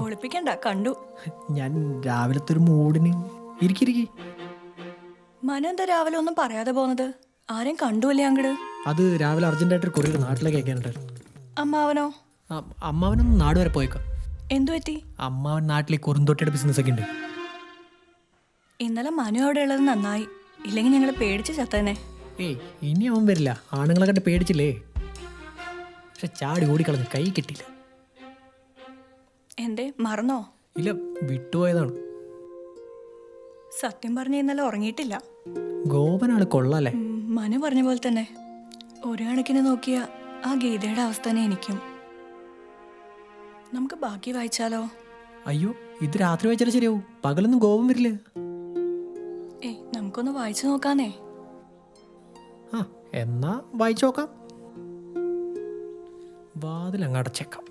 ഒളിപ്പിക്കണ്ട, കണ്ടു. ഞാൻ രാവിലത്തെ ഒരു മൂഡിന് ഇരിക്കിരിക്കി. മനു എന്താ രാവിലെ ഒന്നും പറയാതെ പോന്നത്? ആരെയും കണ്ടുവല്ലേ അങ്ങട്? അത് രാവിലെ അർജന്റായിട്ട് കൊറിയർ നാട്ടിലേക്ക് അയക്കാനുണ്ടായിരുന്നു. അമ്മാവനോ? അമ്മാവനൊന്ന് നാട് വരെ പോയേക്കാം. എന്തു പറ്റി? അമ്മാവൻ നാട്ടിൽ കുറുന്തോട്ടിയുടെ ബിസിനസ് ഒക്കെ ഉണ്ട്. ഇന്നലെ മനു അവിടെ ഉള്ളത് നന്നായി, ഇല്ലെങ്കിൽ ഞങ്ങൾ പേടിച്ച് ചത്തന്നെ. ഏയ് ഇനി അവൻ വരില്ല. ആണുങ്ങളെ കണ്ട് പേടിച്ചില്ലേ? പക്ഷെ ചാടി ഓടിക്കളഞ്ഞ് കൈ കിട്ടിയില്ല. എന്തേ, മറന്നോ? ഇല്ല, വിട്ടുപോയതാണ്. സത്യം പറഞ്ഞ ഇന്നലെ ഉറങ്ങിയിട്ടില്ല. ഗോപനാണ് കൊള്ളാല്ലേ. മനു പറഞ്ഞ പോലെ തന്നെ ഒരു കണക്കിന് നോക്കിയ ആ ഗീതയുടെ അവസ്ഥ തന്നെ എനിക്കും. നമുക്ക് ബാക്കി വായിച്ചാലോ? അയ്യോ, ഇത് രാത്രി വായിച്ചാലും ശരിയാവും. പകലൊന്നും ഗോപം വരില്ല. ഏയ് നമുക്കൊന്ന് വായിച്ചു നോക്കാന്നേ. ആ എന്നാ വായിച്ചു നോക്കാം. വാതിലങ്ങ് അടച്ചേക്കാം.